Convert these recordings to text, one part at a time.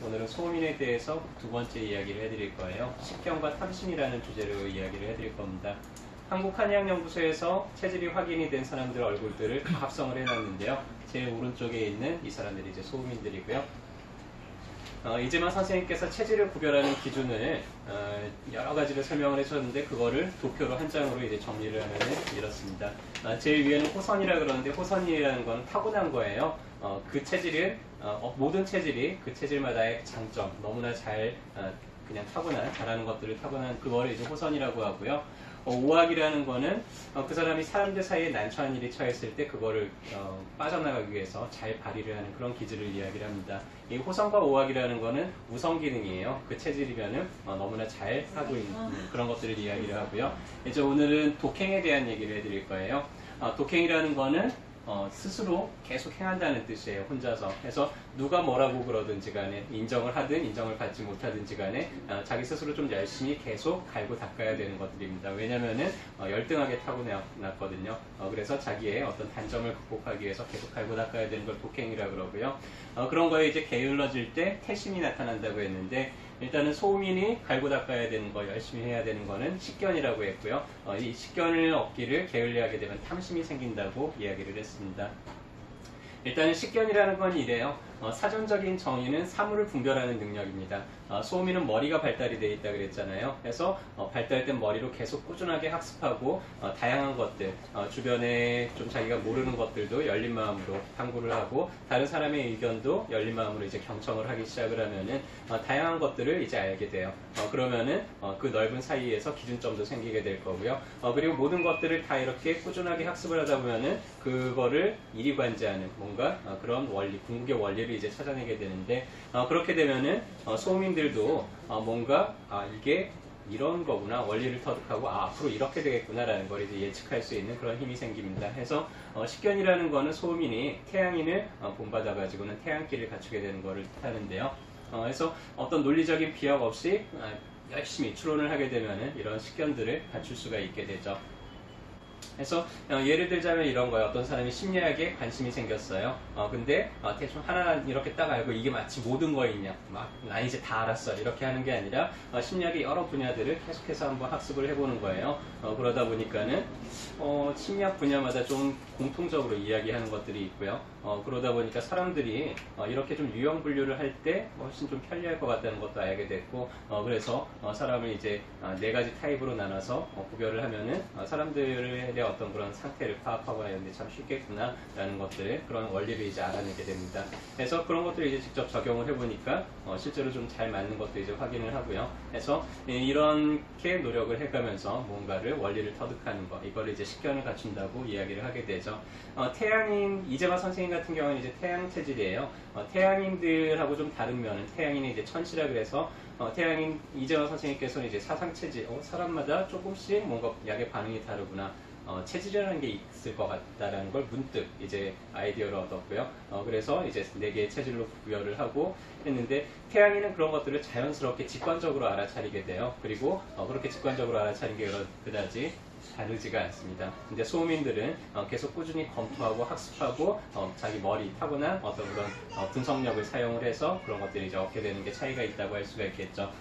오늘은 소음인에 대해서 두 번째 이야기를 해드릴 거예요. 식견과 탐심이라는 주제로 이야기를 해드릴 겁니다. 한국한의학연구소에서 체질이 확인이 된 사람들 얼굴들을 다 합성을 해놨는데요. 제일 오른쪽에 있는 이 사람들이 이제 소음인들이고요. 이재만 선생님께서 체질을 구별하는 기준을 여러 가지로 설명을 해주셨는데 그거를 도표로 한 장으로 이제 정리를 하면 이렇습니다. 제일 위에는 호선이라 그러는데 호선이라는 건 타고난 거예요. 그 체질은 모든 체질이 그 체질마다의 장점, 너무나 잘 그냥 타고난 잘하는 것들을 타고난 그거를 이제 호선이라고 하고요. 오학이라는 거는 그 사람이 사람들 사이에 난처한 일이 처했을 때 그거를 빠져나가기 위해서 잘 발휘를 하는 그런 기질을 이야기를 합니다. 이 호선과 오학이라는 거는 우선 기능이에요. 그 체질이면은 너무나 잘 하고 있는 그런 것들을 이야기를 하고요. 이제 오늘은 독행에 대한 얘기를 해드릴 거예요. 독행이라는 거는 스스로 계속 행한다는 뜻이에요. 혼자서. 그래서 누가 뭐라고 그러든지 간에 인정을 하든 인정을 받지 못하든지 간에 자기 스스로 좀 열심히 계속 갈고 닦아야 되는 것들입니다. 왜냐면은 열등하게 타고났거든요. 그래서 자기의 어떤 단점을 극복하기 위해서 계속 갈고 닦아야 되는 걸 독행이라 그러고요. 그런 거에 이제 게을러질 때 태심이 나타난다고 했는데 일단은 소음인이 갈고 닦아야 되는 거, 열심히 해야 되는 거는 식견이라고 했고요. 이 식견을 얻기를 게을리하게 되면 탐심이 생긴다고 이야기를 했습니다. 일단은 식견이라는 건 이래요. 사전적인 정의는 사물을 분별하는 능력입니다. 소음인은 머리가 발달이 되어 있다 그랬잖아요. 그래서 발달된 머리로 계속 꾸준하게 학습하고 다양한 것들, 주변에 좀 자기가 모르는 것들도 열린 마음으로 탐구를 하고 다른 사람의 의견도 열린 마음으로 이제 경청을 하기 시작을 하면은 다양한 것들을 이제 알게 돼요. 그러면은 그 넓은 사이에서 기준점도 생기게 될 거고요. 그리고 모든 것들을 다 이렇게 꾸준하게 학습을 하다 보면은 그거를 이리관지하는 뭔가 그런 원리, 궁극의 원리를 이제 찾아내게 되는데 그렇게 되면은 소음인들도 뭔가 이게 이런 거구나 원리를 터득하고 앞으로 이렇게 되겠구나 라는 걸 이제 예측할 수 있는 그런 힘이 생깁니다. 해서 식견이라는 거는 소음인이 태양인을 본받아 가지고는 태양기를 갖추게 되는 거를 뜻하는데요. 그래서 어떤 논리적인 비약 없이 열심히 추론을 하게 되면은 이런 식견들을 갖출 수가 있게 되죠. 그래서 예를 들자면 이런 거예요. 어떤 사람이 심리학에 관심이 생겼어요. 근데 대충 하나 이렇게 딱 알고 이게 마치 모든 거있냐 난 이제 다 알았어 이렇게 하는 게 아니라 심리학의 여러 분야들을 계속해서 한번 학습을 해보는 거예요. 그러다 보니까는 심리학 분야마다 좀 공통적으로 이야기하는 것들이 있고요. 그러다 보니까 사람들이 이렇게 좀 유형 분류를 할 때 훨씬 좀 편리할 것 같다는 것도 알게 됐고 그래서 사람을 이제 네 가지 타입으로 나눠서 구별을 하면은 사람들의 어떤 그런 상태를 파악하거나 이런데 참 쉽겠구나 라는 것들 그런 원리를 이제 알아내게 됩니다. 그래서 그런 것들을 이제 직접 적용을 해보니까 실제로 좀 잘 맞는 것도 이제 확인을 하고요. 그래서 이렇게 노력을 해가면서 뭔가를 원리를 터득하는 것 이거를 이제 식견을 갖춘다고 이야기를 하게 되죠. 태양인 이재만 선생님 같은 경우는 이제 태양 체질이에요. 태양인들하고 좀 다른 면은 태양인이 이제 천시라 그래서 태양인 이재만 선생님께서는 이제 사상 체질 사람마다 조금씩 뭔가 약의 반응이 다르구나. 체질이라는 게 있을 것 같다라는 걸 문득 이제 아이디어를 얻었고요. 그래서 이제 4개의 체질로 구별을 하고 했는데 태양인은 그런 것들을 자연스럽게 직관적으로 알아차리게 돼요. 그리고 그렇게 직관적으로 알아차린 게 그다지 다르지가 않습니다. 근데 소음인들은 계속 꾸준히 검토하고 학습하고 자기 머리 타고난 어떤 그런 분석력을 사용을 해서 그런 것들이 이제 얻게 되는 게 차이가 있다고 할 수가 있겠죠.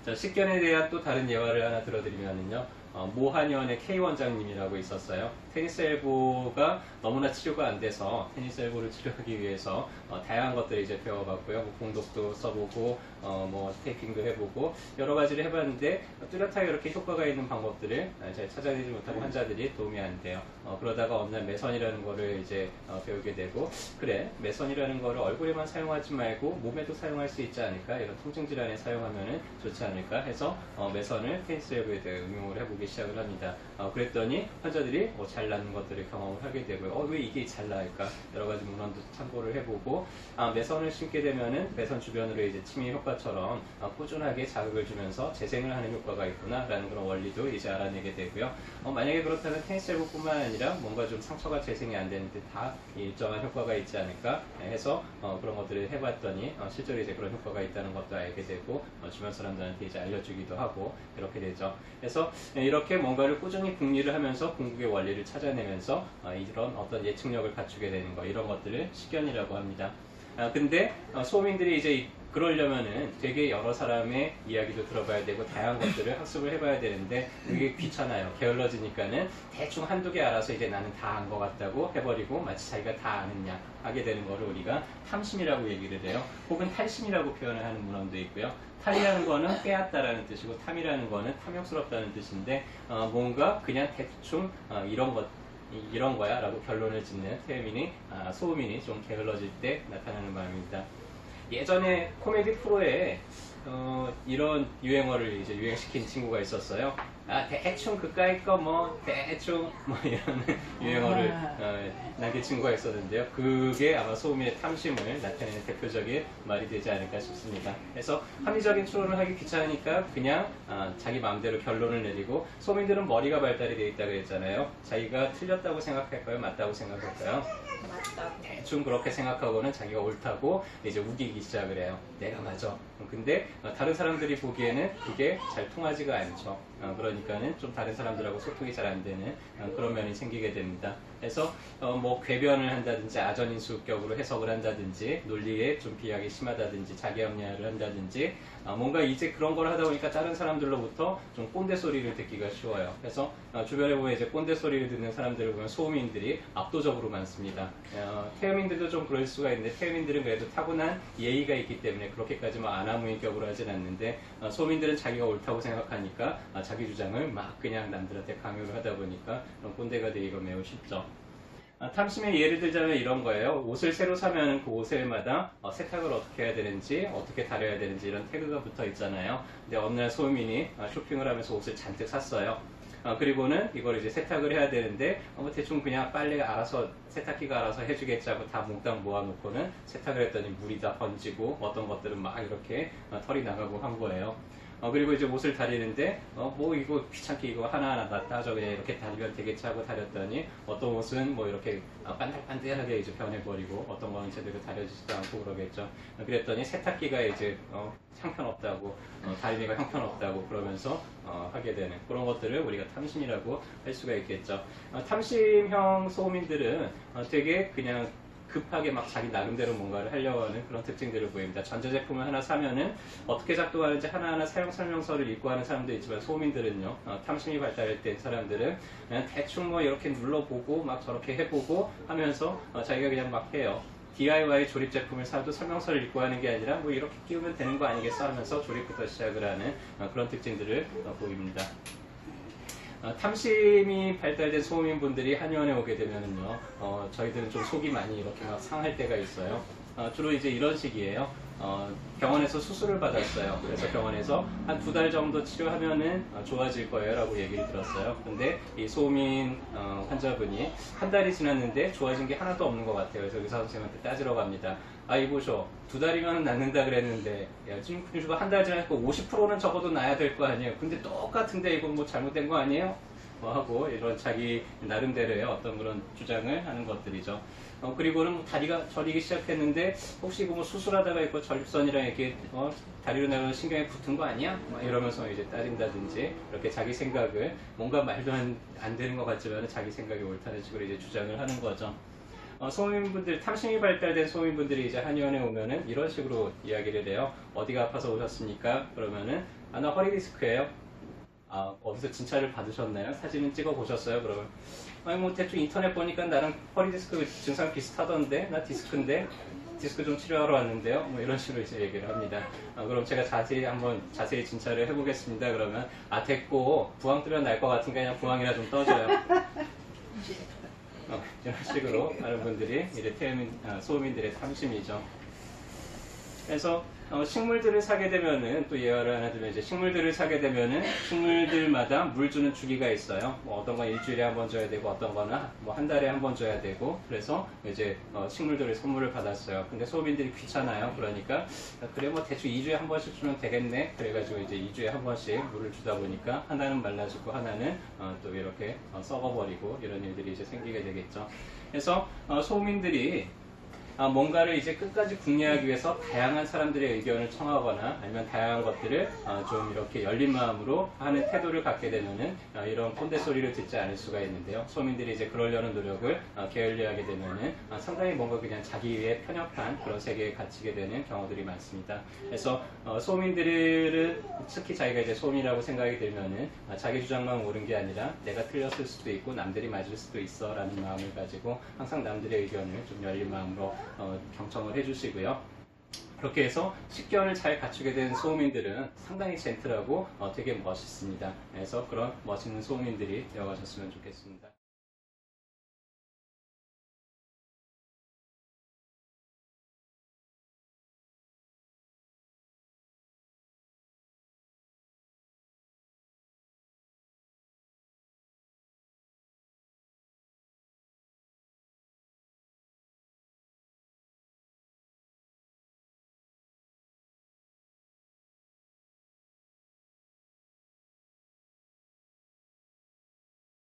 자, 식견에 대한 또 다른 예화를 하나 들어드리면요. 모한의원의 K 원장님이라고 있었어요. 테니스 엘보가 너무나 치료가 안 돼서 테니스 엘보를 치료하기 위해서 다양한 것들을 이제 배워봤고요. 뭐 공독도 써보고 뭐 테이핑도 해보고 여러 가지를 해봤는데 뚜렷하게 이렇게 효과가 있는 방법들을 잘 찾아내지 못하고 환자들이 도움이 안 돼요. 그러다가 어느 날 매선이라는 거를 이제 배우게 되고 그래 매선이라는 거를 얼굴에만 사용하지 말고 몸에도 사용할 수 있지 않을까 이런 통증 질환에 사용하면은 좋지 않을까 해서 매선을 테니스 엘보에 대해 응용을 해보기 시작을 합니다. 그랬더니 환자들이 잘 나는 것들을 경험을 하게 되고요. 왜 이게 잘 나을까? 여러 가지 문헌도 참고를 해보고 매선을 심게 되면은 매선 주변으로 이제 침입 효과처럼 꾸준하게 자극을 주면서 재생을 하는 효과가 있구나라는 그런 원리도 이제 알아내게 되고요. 만약에 그렇다면 테니스 엘보뿐만 아니라 뭔가 좀 상처가 재생이 안 되는데 다 일정한 효과가 있지 않을까 해서 그런 것들을 해봤더니 실제로 이제 그런 효과가 있다는 것도 알게 되고 주변 사람들한테 이제 알려주기도 하고 이렇게 되죠. 그래서 이렇게 뭔가를 꾸준히 궁리를 하면서 궁극의 원리를 찾아내면서 이런 어떤 예측력을 갖추게 되는 거 이런 것들을 식견이라고 합니다. 근데 소민들이 이제 그러려면은 되게 여러 사람의 이야기도 들어봐야 되고 다양한 것들을 학습을 해봐야 되는데 그게 귀찮아요. 게을러지니까는 대충 한두 개 알아서 이제 나는 다 안 것 같다고 해버리고 마치 자기가 다 아느냐 하게 되는 거를 우리가 탐심이라고 얘기를 해요. 혹은 탈심이라고 표현을 하는 문헌도 있고요. 탈이라는 거는 빼앗다라는 뜻이고 탐이라는 거는 탐욕스럽다는 뜻인데 뭔가 그냥 대충 이런 거야 라고 결론을 짓는 소음인이 좀 게을러질 때 나타나는 마음입니다. 예전에 코미디 프로에 이런 유행어를 이제 유행시킨 친구가 있었어요. 대충 그까이 거 대충 이런 유행어를 남긴 친구가 있었는데요. 그게 아마 소음인의 탐심을 나타내는 대표적인 말이 되지 않을까 싶습니다. 그래서 합리적인 추론을 하기 귀찮으니까 그냥 자기 마음대로 결론을 내리고, 소민들은 머리가 발달이 되어 있다고 했잖아요. 자기가 틀렸다고 생각할까요? 맞다고 생각할까요? 맞다고. 대충 그렇게 생각하고는 자기가 옳다고 이제 우기기 시작을 해요. 내가 맞아. 근데 다른 사람들이 보기에는 그게 잘 통하지가 않죠. 그러니까는 좀 다른 사람들하고 소통이 잘 안 되는 그런 면이 생기게 됩니다. 그래서 궤변을 한다든지 아전인수격으로 해석을 한다든지 논리에 좀 비약이 심하다든지 자기합리화를 한다든지 뭔가 이제 그런 걸 하다 보니까 다른 사람들로부터 좀 꼰대 소리를 듣기가 쉬워요. 그래서 주변에 보면 이제 꼰대 소리를 듣는 사람들을 보면 소음인들이 압도적으로 많습니다. 태음인들도 좀 그럴 수가 있는데 태음인들은 그래도 타고난 예의가 있기 때문에 그렇게까지 아나무인격으로 하진 않는데 소음인들은 자기가 옳다고 생각하니까 자기 주장을 막 그냥 남들한테 강요를 하다 보니까 꼰대가 되기가 매우 쉽죠. 탐심의 예를 들자면 이런 거예요. 옷을 새로 사면 그 옷에마다 세탁을 어떻게 해야 되는지, 어떻게 다려야 되는지 이런 태그가 붙어 있잖아요. 근데 어느 날 소음인이 쇼핑을 하면서 옷을 잔뜩 샀어요. 그리고는 이걸 이제 세탁을 해야 되는데 대충 그냥 빨래가 알아서, 세탁기가 알아서 해주겠지 하고 다 몽땅 모아놓고는 세탁을 했더니 물이 다 번지고 어떤 것들은 막 이렇게 털이 나가고 한 거예요. 그리고 이제 옷을 다리는데 이거 귀찮게 이거 하나하나 다 따져 그냥 이렇게 다리면 되겠지 하고 다렸더니 어떤 옷은 이렇게 반들반들하게 이제 변해버리고 어떤 거는 제대로 다려지지도 않고 그러겠죠. 그랬더니 세탁기가 이제 형편없다고, 다리미가 형편없다고 그러면서 하게 되는 그런 것들을 우리가 탐심이라고 할 수가 있겠죠. 탐심형 소민들은 되게 그냥 급하게 막 자기 나름대로 뭔가를 하려고 하는 그런 특징들을 보입니다. 전자제품을 하나 사면은 어떻게 작동하는지 하나하나 사용 설명서를 읽고 하는 사람도 있지만 소민들은요, 탐심이 발달된 사람들은 그냥 대충 이렇게 눌러보고 막 저렇게 해보고 하면서 자기가 그냥 막 해요. DIY 조립 제품을 사도 설명서를 읽고 하는 게 아니라 이렇게 끼우면 되는 거 아니겠어 하면서 조립부터 시작을 하는 그런 특징들을 보입니다. 탐심이 발달된 소민분들이 한의원에 오게 되면은요, 저희들은 좀 속이 많이 이렇게 막 상할 때가 있어요. 주로 이제 이런 식이에요. 병원에서 수술을 받았어요. 그래서 병원에서 한 2달 정도 치료하면은 좋아질 거예요 라고 얘기를 들었어요. 근데 이 소민 환자분이 한 달이 지났는데 좋아진 게 하나도 없는 것 같아요. 그래서 의사 선생님한테 따지러 갑니다. 이보쇼, 2달이면 낫는다 그랬는데, 지금 한 달 지나니까 50%는 적어도 나야 될 거 아니에요. 근데 똑같은데 이거 잘못된 거 아니에요? 하고 이런 자기 나름대로의 어떤 그런 주장을 하는 것들이죠. 그리고는 다리가 저리기 시작했는데 혹시 이거 수술하다가 있고 전립선이랑 이렇게 다리로 나가는 신경이 붙은 거 아니야? 이러면서 이제 따진다든지 이렇게 자기 생각을 뭔가 말도 안 되는 것 같지만 자기 생각이 옳다는 식으로 이제 주장을 하는 거죠. 소민분들, 탐심이 발달된 소민분들이 이제 한의원에 오면은 이런 식으로 이야기를 해요. 어디가 아파서 오셨습니까? 그러면은 나 허리 디스크예요. 어디서 진찰을 받으셨나요? 사진은 찍어 보셨어요? 그러면 대충 인터넷 보니까 나랑 허리 디스크 증상 비슷하던데, 나 디스크인데 디스크 좀 치료하러 왔는데요. 이런 식으로 이제 얘기를 합니다. 그럼 제가 자세히 진찰을 해보겠습니다. 그러면 됐고 부항 뜨면 날 것 같으니까 그냥 부항이나 좀 떠줘요. 이런 식으로 많은 분들이 이제 소민들의 탐심이죠. 그래서 식물들을 사게 되면은, 또 예화를 하나 들면 이제 식물들을 사게 되면은 식물들마다 물 주는 주기가 있어요. 어떤 건 일주일에 한 번 줘야 되고 어떤 거는 한 달에 한 번 줘야 되고, 그래서 이제 식물들의 선물을 받았어요. 근데 소민들이 귀찮아요. 그러니까 그래 대충 2주에 한 번씩 주면 되겠네. 그래가지고 이제 2주에 한 번씩 물을 주다 보니까 하나는 말라지고 하나는 또 이렇게 썩어버리고 이런 일들이 이제 생기게 되겠죠. 그래서 소민들이 뭔가를 이제 끝까지 궁리하기 위해서 다양한 사람들의 의견을 청하거나 아니면 다양한 것들을 좀 이렇게 열린 마음으로 하는 태도를 갖게 되면은 이런 꼰대 소리를 듣지 않을 수가 있는데요. 소민들이 이제 그러려는 노력을 게을리하게 되면은 상당히 뭔가 그냥 자기 위에 편협한 그런 세계에 갇히게 되는 경우들이 많습니다. 그래서 소민들은 특히 자기가 이제 소민이라고 생각이 들면은 자기 주장만 옳은 게 아니라 내가 틀렸을 수도 있고 남들이 맞을 수도 있어 라는 마음을 가지고 항상 남들의 의견을 좀 열린 마음으로 경청을 해주시고요. 그렇게 해서 식견을 잘 갖추게 된 소민들은 상당히 젠틀하고 되게 멋있습니다. 그래서 그런 멋있는 소민들이 되어가셨으면 좋겠습니다.